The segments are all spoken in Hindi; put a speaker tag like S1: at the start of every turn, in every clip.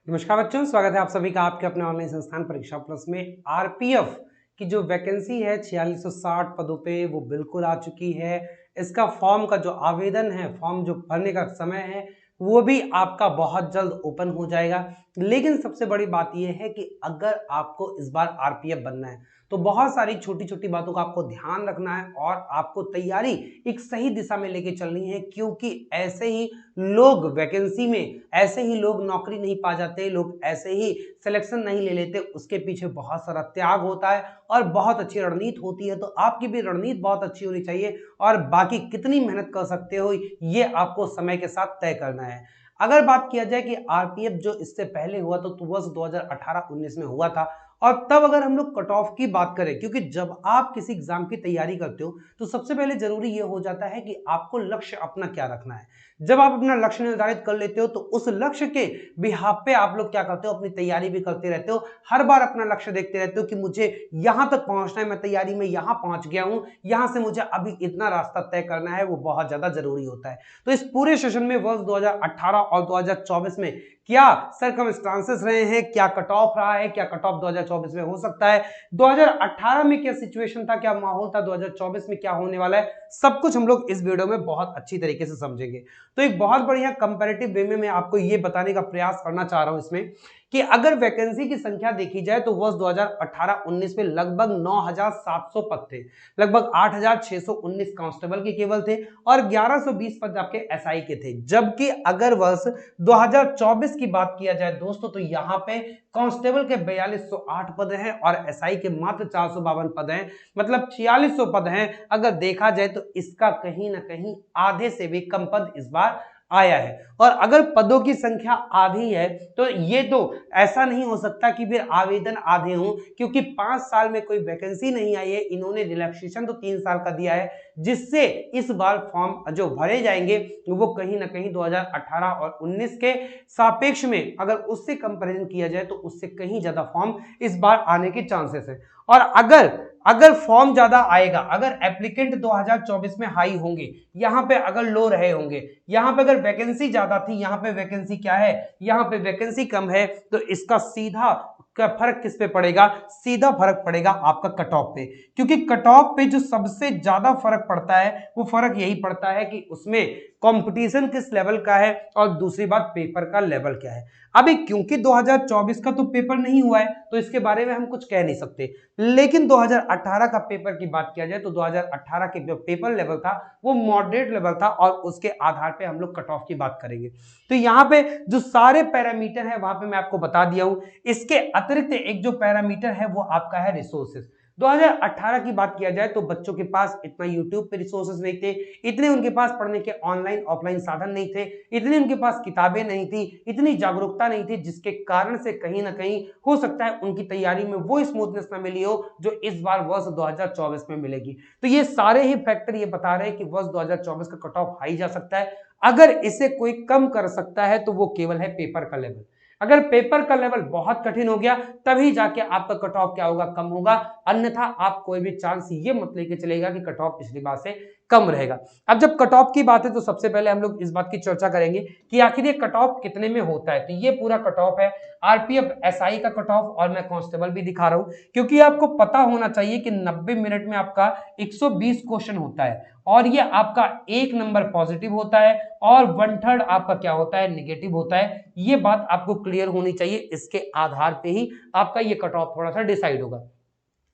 S1: नमस्कार बच्चों, स्वागत है आप सभी का आपके अपने ऑनलाइन संस्थान परीक्षा प्लस में। आरपीएफ की जो वैकेंसी है 4660 पदों पे वो बिल्कुल आ चुकी है। इसका फॉर्म का जो आवेदन है, फॉर्म जो भरने का समय है वो भी आपका बहुत जल्द ओपन हो जाएगा। लेकिन सबसे बड़ी बात यह है कि अगर आपको इस बार आरपीएफ बनना है तो बहुत सारी छोटी छोटी बातों का आपको ध्यान रखना है और आपको तैयारी एक सही दिशा में लेके चलनी है, क्योंकि ऐसे ही लोग वैकेंसी में, ऐसे ही लोग नौकरी नहीं पा जाते, लोग ऐसे ही सिलेक्शन नहीं ले लेते। उसके पीछे बहुत सारा त्याग होता है और बहुत अच्छी रणनीति होती है। तो आपकी भी रणनीति बहुत अच्छी होनी चाहिए और बाकी कितनी मेहनत कर सकते हो ये आपको समय के साथ तय करना है। अगर बात किया जाए कि आरपीएफ जो इससे पहले हुआ तो वर्ष 2018-19 में हुआ था। और तब अगर हम लोग कट ऑफ की बात करें, क्योंकि जब आप किसी एग्जाम की तैयारी करते हो तो सबसे पहले जरूरी यह हो जाता है कि आपको लक्ष्य अपना क्या रखना है। जब आप अपना लक्ष्य निर्धारित कर लेते हो तो उस लक्ष्य के बिहाफ पे आप लोग क्या करते हो, अपनी तैयारी भी करते रहते हो। हर बार अपना लक्ष्य देखते रहते हो कि मुझे यहां तक पहुंचना है, मैं तैयारी में यहां पहुंच गया हूं, यहां से मुझे अभी इतना रास्ता तय करना है। वो बहुत ज्यादा जरूरी होता है। तो इस पूरे सेशन में वर्ष 2018 और 2024 में क्या सर्कमस्टांसेस रहे हैं, क्या कट ऑफ रहा है, क्या कट ऑफ 2024 में हो सकता है, 2018 में क्या सिचुएशन था, क्या माहौल था, 2024 में क्या होने वाला है, सब कुछ हम लोग इस वीडियो में बहुत अच्छी तरीके से समझेंगे। तो एक बहुत बढ़िया कंपैरेटिव वे में मैं आपको ये बताने का प्रयास करना चाह रहा हूं इसमें कि अगर वैकेंसी की संख्या देखी जाए तो वर्ष 2018-19 में लगभग 9700 पद थे, लगभग 8619 कांस्टेबल के केवल थे और 1120 पद आपके एसआई के थे। जबकि अगर वर्ष 2024 की बात किया जाए दोस्तों तो यहाँ पे कांस्टेबल के 4208 पद हैं और एसआई के मात्र 452 पद हैं, मतलब 4600 पद हैं। अगर देखा जाए तो इसका कहीं ना कहीं आधे से भी कम पद इस बार आया है। और अगर पदों की संख्या आधी है तो ये तो ऐसा नहीं हो सकता कि फिर आवेदन आधे हों, क्योंकि 5 साल में कोई वैकेंसी नहीं आई है। इन्होंने रिलैक्सेशन तो 3 साल का दिया है, जिससे इस बार फॉर्म जो भरे जाएंगे वो कहीं ना कहीं 2018 और 19 के सापेक्ष में, अगर उससे कंपैरिजन किया जाए तो उससे कहीं ज्यादा फॉर्म इस बार आने के चांसेस है। और अगर अगर फॉर्म ज्यादा आएगा, अगर एप्लीकेंट 2024 में हाई होंगे, यहां पे अगर लो रहे होंगे, यहां पे अगर वैकेंसी ज्यादा थी, यहां पे वैकेंसी क्या है, यहां पे वैकेंसी कम है, तो इसका सीधा का फर्क किस पे पड़ेगा, सीधा फर्क पड़ेगा आपका कट ऑफ पे। क्योंकि कट ऑफ पे जो सबसे ज्यादा फर्क पड़ता है वो फर्क यही पड़ता है कि उसमें कंपटीशन किस लेवल का है और दूसरी बात पेपर का लेवल क्या है। अभी क्योंकि 2024 का तो पेपर नहीं हुआ है तो इसके बारे में हम कुछ कह नहीं सकते, लेकिन 2018 का पेपर की बात किया जाए तो 2018 के जो पेपर लेवल था वो मॉडरेट लेवल था और उसके आधार पे हम लोग कट ऑफ की बात करेंगे। तो यहाँ पे जो सारे पैरामीटर है वहां पे मैं आपको बता दिया हूं। इसके अतिरिक्त एक जो पैरामीटर है वो आपका है रिसोर्सेज। 2018 की बात किया जाए तो बच्चों के पास इतना यूट्यूब पे रिसोर्सेज नहीं थे, इतने उनके पास पढ़ने के ऑनलाइन ऑफलाइन साधन नहीं थे, इतनी उनके पास किताबें नहीं थी, इतनी जागरूकता नहीं थी, जिसके कारण से कहीं ना कहीं हो सकता है उनकी तैयारी में वो स्मूथनेस ना मिली हो जो इस बार वर्ष 2024 में मिलेगी। तो ये सारे ही फैक्टर ये बता रहे हैं कि वर्ष 2024 का कट ऑफ हाई जा सकता है। अगर इसे कोई कम कर सकता है तो वो केवल है पेपर का लेवल। अगर पेपर का लेवल बहुत कठिन हो गया तभी जाके आपका कट ऑफ क्या होगा, कम होगा। अन्यथा आप कोई भी चांस ये मत लेके चलेगा कि कट ऑफ पिछली बार से कम रहेगा। अब जब कट ऑफ की बात है तो सबसे पहले हम लोग इस बात की चर्चा करेंगे कि आखिर ये कट ऑफ कितने में होता है। तो ये पूरा कट ऑफ है आरपीएफ एसआई का कट ऑफ, और मैं कांस्टेबल भी दिखा रहा हूं क्योंकि आपको पता होना चाहिए कि 90 मिनट में आपका 120 क्वेश्चन होता है और ये आपका 1 नंबर पॉजिटिव होता है और 1/3 आपका क्या होता है, नेगेटिव होता है। ये बात आपको क्लियर होनी चाहिए, इसके आधार पे ही आपका ये कट ऑफ थोड़ा सा डिसाइड होगा।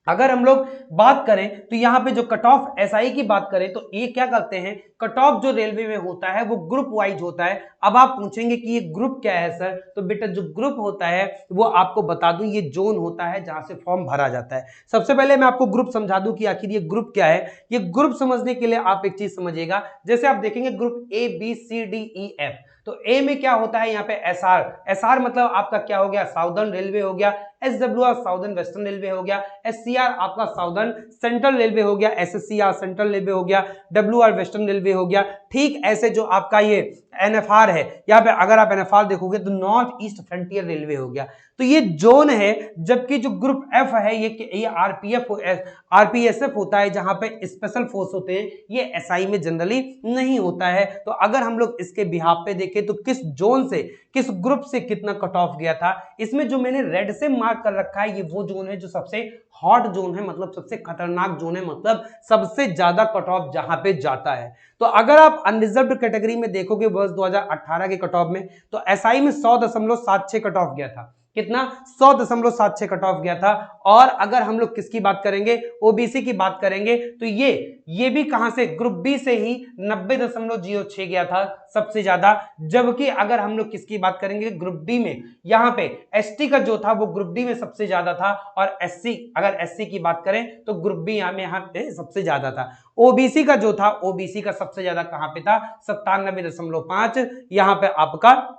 S1: अगर हम लोग बात करें तो यहाँ पे जो कट ऑफ एसआई की बात करें तो ये क्या करते हैं, कट ऑफ जो रेलवे में होता है वो ग्रुप वाइज होता है। अब आप पूछेंगे कि ये ग्रुप क्या है सर, तो बेटा जो ग्रुप होता है वो आपको बता दूं, ये जोन होता है जहां से फॉर्म भरा जाता है। सबसे पहले मैं आपको ग्रुप समझा दूं कि आखिर ये ग्रुप क्या है। ये ग्रुप समझने के लिए आप एक चीज समझिएगा, जैसे आप देखेंगे group A B C D E F, तो ए में क्या होता है, यहाँ पे एसआर, एसआर मतलब आपका क्या हो गया, साउदर्न रेलवे हो गया। SWR साउदर्न वेस्टर्न रेलवे हो गया, SCR आपका साउदर्न सेंट्रल रेलवे हो गया, SSCR सेंट्रल रेलवे हो गया, WR वेस्टर्न रेलवे हो गया। ठीक ऐसे जो आपका ये NFR है, यहाँ पे अगर आप NFR देखोगे तो नॉर्थ ईस्ट फ्रंटियर रेलवे हो गया। तो ये जोन है, जबकि जो ग्रुप F है ये RPSF होता है, जहां पे स्पेशल फोर्स होते हैं, ये SI में जनरली नहीं होता है। तो अगर हम लोग इसके बिहाफ पे देखें तो किस जोन से, किस ग्रुप से कितना कट ऑफ गया था, इसमें जो मैंने रेड से मार्क कर रखा है ये वो जोन है जो सबसे हॉट जोन है, मतलब सबसे खतरनाक जोन है, मतलब सबसे ज्यादा कट ऑफ जहां पे जाता है। तो अगर आप अनरिजर्व्ड कैटेगरी में देखोगे वर्ष 2018 के कट ऑफ में, तो SI में 100.76 कट ऑफ गया था। कितना? 100.76 कट ऑफ गया था। और अगर हम लोग किसकी बात करेंगे, OBC की बात करेंगे, तो ये भी कहां से, ग्रुप बी से ही 90.06 गया था सबसे ज्यादा। जबकि अगर हम लोग किसकी बात करेंगे, ग्रुप डी में, यहां पे ST का जो था वो ग्रुप डी में सबसे ज्यादा था, और SC, अगर SC की बात करें तो ग्रुप बी यहाँ पे सबसे ज्यादा था। OBC का जो था, OBC का सबसे ज्यादा कहां पे था, 97.5, यहां पे आपका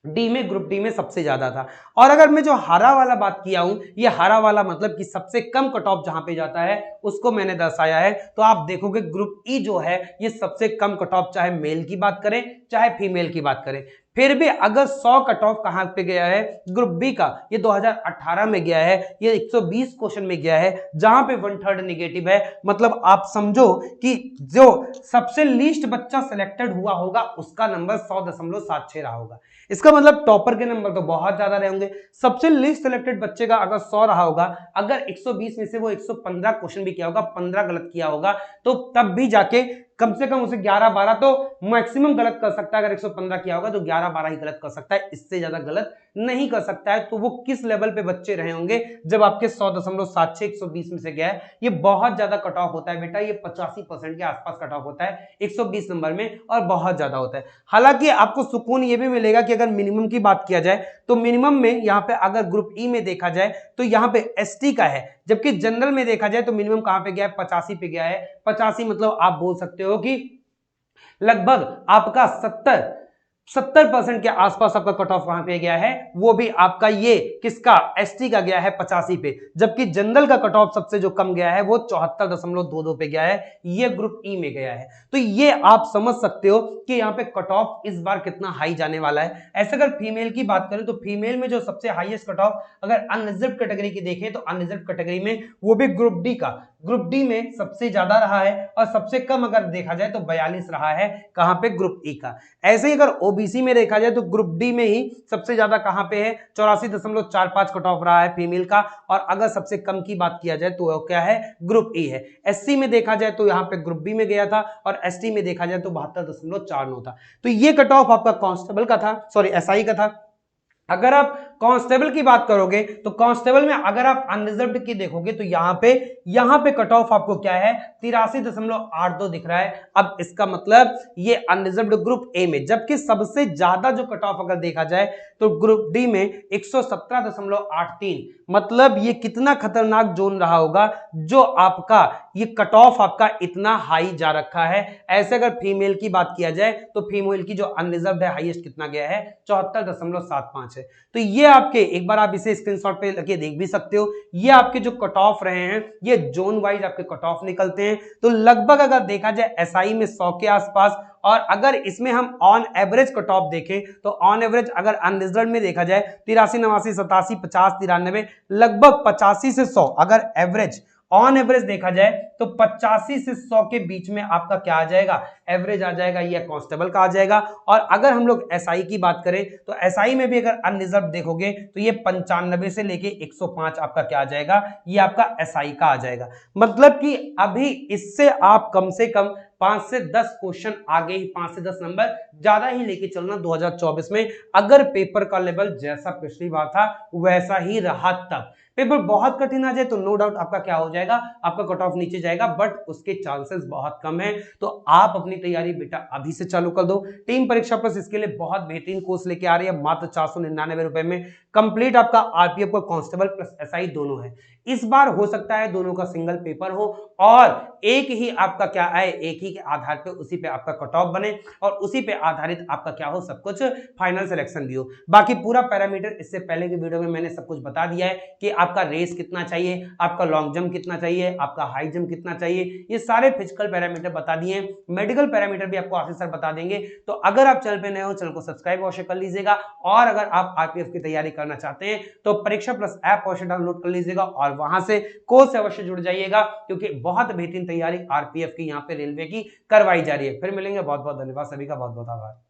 S1: डी में, ग्रुप डी में सबसे ज्यादा था। और अगर मैं जो हरा वाला बात किया हूं, ये हरा वाला मतलब कि सबसे कम कट ऑफ जहां पे जाता है उसको मैंने दर्शाया है। तो आप देखोगे ग्रुप ई जो है ये सबसे कम कट ऑफ, चाहे मेल की बात करें चाहे फीमेल की बात करें। फिर भी अगर 100 कट ऑफ कहां पे गया है, ग्रुप बी का, ये 2018 में गया है, ये 120 क्वेश्चन में गया है, जहां पे 1/3 निगेटिव है। मतलब आप समझो कि जो सबसे लीस्ट बच्चा सिलेक्टेड हुआ होगा उसका नंबर 100.76 रहा होगा। इसका मतलब टॉपर के नंबर तो बहुत ज्यादा रहे होंगे। सबसे लिस्ट सिलेक्टेड बच्चे का अगर 100 रहा होगा, अगर 120 में से वो 115 क्वेश्चन भी किया होगा, 15 गलत किया होगा, तो तब भी जाके कम से कम उसे 11-12 तो मैक्सिमम गलत कर सकता है। अगर 115 किया होगा तो 11-12 ही गलत कर सकता है, इससे ज्यादा गलत नहीं कर सकता है। तो वो किस लेवल पे बच्चे रहे होंगे जब आपके 100.76 120 में से गया है। ये बहुत ज्यादा कट ऑफ होता है बेटा, ये 85% के आसपास कट ऑफ होता है 120 नंबर में, और बहुत ज्यादा होता है। हालांकि आपको सुकून ये भी मिलेगा कि अगर मिनिमम की बात किया जाए तो मिनिमम में यहाँ पे अगर ग्रुप ई में देखा जाए तो यहाँ पे ST का है, जबकि जनरल में देखा जाए तो मिनिमम कहां पे गया है, 85 पे गया है। 85 मतलब आप बोल सकते हो कि लगभग आपका 70% के आसपास आपका कट ऑफ कहां पे गया है, वो भी आपका ये किसका, ST का गया है 85 पे। जबकि जनरल का कट ऑफ सबसे जो कम गया है वो 74.22 पे गया है, ये ग्रुप ई में गया है। तो ये आप समझ सकते हो कि यहाँ पे कट ऑफ इस बार कितना हाई जाने वाला है। ऐसे अगर फीमेल की बात करें तो फीमेल में जो सबसे हाईएस्ट कट ऑफ अगर अनरिजर्व कैटेगरी की देखें तो अनरिजर्व कैटेगरी में वो भी ग्रुप डी का, ग्रुप डी में सबसे ज्यादा रहा है, और सबसे कम अगर देखा जाए तो 42 रहा है, कहां पे, ग्रुप ई का। ऐसे ही अगर OBC में देखा जाए तो ग्रुप डी में ही सबसे ज्यादा कहां पे है, 84.45 कट ऑफ रहा है फीमेल का, और अगर सबसे कम की बात किया जाए तो क्या है, ग्रुप ई है। SC में देखा जाए तो यहाँ पे ग्रुप बी में गया था, और ST में देखा जाए तो 72.49 था। तो ये कट ऑफ आपका कांस्टेबल का था, सॉरी SI का था। अगर आप कांस्टेबल की बात करोगे तो कांस्टेबल में अगर आप अनरिजर्व्ड की देखोगे तो यहाँ पे कट ऑफ आपको क्या है, 83.82 दिख रहा है। अब इसका मतलब ये अनरिजर्व्ड ग्रुप ए में, जबकि सबसे ज्यादा जो कट ऑफ अगर देखा जाए तो ग्रुप डी में 117.83, मतलब ये कितना खतरनाक जोन रहा होगा जो आपका ये कट ऑफ आपका इतना हाई जा रखा है। ऐसे अगर फीमेल की बात किया जाए तो फीमेल की जो अनरिजर्व्ड है हाईएस्ट कितना गया है, 74.75 है। तो ये आपके, एक बार आप इसे स्क्रीनशॉट पे लगे देख भी सकते हो, ये आपके जो कट ऑफ रहे हैं ये जोन वाइज आपके कट ऑफ निकलते हैं। तो लगभग अगर देखा जाए SI में 100 के आसपास, और अगर इसमें हम ऑन एवरेज कट ऑफ देखें तो ऑन एवरेज अगर अनरिजर्व्ड में देखा जाए 83, 89, 87, 50, 93, लगभग 85 से 100 अगर एवरेज ऑन एवरेज देखा जाए तो 85 से 100 के बीच में आपका क्या आ जाएगा, एवरेज आ जाएगा, ये कांस्टेबल का आ जाएगा। और अगर हम लोग SI की बात करें तो SI में भी अगर अनरिजर्व देखोगे तो ये 95 से लेके 105 आपका क्या आ जाएगा, ये आपका SI का आ जाएगा। मतलब कि अभी इससे आप कम से कम 5 से 10 क्वेश्चन आगे ही, 5 से 10 नंबर ज्यादा ही लेके चलना 2024 में, अगर पेपर का लेवल जैसा पिछली बार था वैसा ही रहा। तब पेपर बहुत कठिन आ जाए तो नो डाउट आपका क्या हो जाएगा, आपका कट ऑफ नीचे जाएगा, बट उसके चांसेस बहुत कम है। तो आप अपनी तैयारी बेटा अभी से चालू कर दो। टीम परीक्षा प्लस इसके लिए बहुत बेहतरीन कोर्स लेके आ रही है, मात्र 499 रुपए में कंप्लीट आपका RPF का कांस्टेबल प्लस SI दोनों है। इस बार हो सकता है दोनों का सिंगल पेपर हो और एक ही आपका क्या आए, एक ही के आधार पे उसी पे आपका कट ऑफ बने और उसी पे आधारित आपका क्या हो, सब कुछ फाइनल सिलेक्शन भी हो। बाकी पूरा पैरामीटर इससे पहले की वीडियो में मैंने सब कुछ बता दिया है कि आपका रेस कितना चाहिए, आपका लॉन्ग जंप कितना चाहिए, आपका हाई जंप कितना चाहिए, ये सारे फिजिकल पैरामीटर बता दिए। मेडिकल पैरामीटर भी आपको आशीष सर बता देंगे। तो अगर आप चैनल पे नए हो, चैनल को सब्सक्राइब अवश्य कर लीजिएगा और अगर आप आरपीएफ की तैयारी करना चाहते हैं तो परीक्षा प्लस ऐप अवश्य डाउनलोड कर लीजिएगा और वहां से कोर्स से अवश्य जुड़ जाइएगा, क्योंकि बहुत बेहतरीन तैयारी आरपीएफ की यहाँ पे रेलवे की करवाई जा रही है। फिर मिलेंगे, बहुत बहुत धन्यवाद सभी का, बहुत बहुत आभार।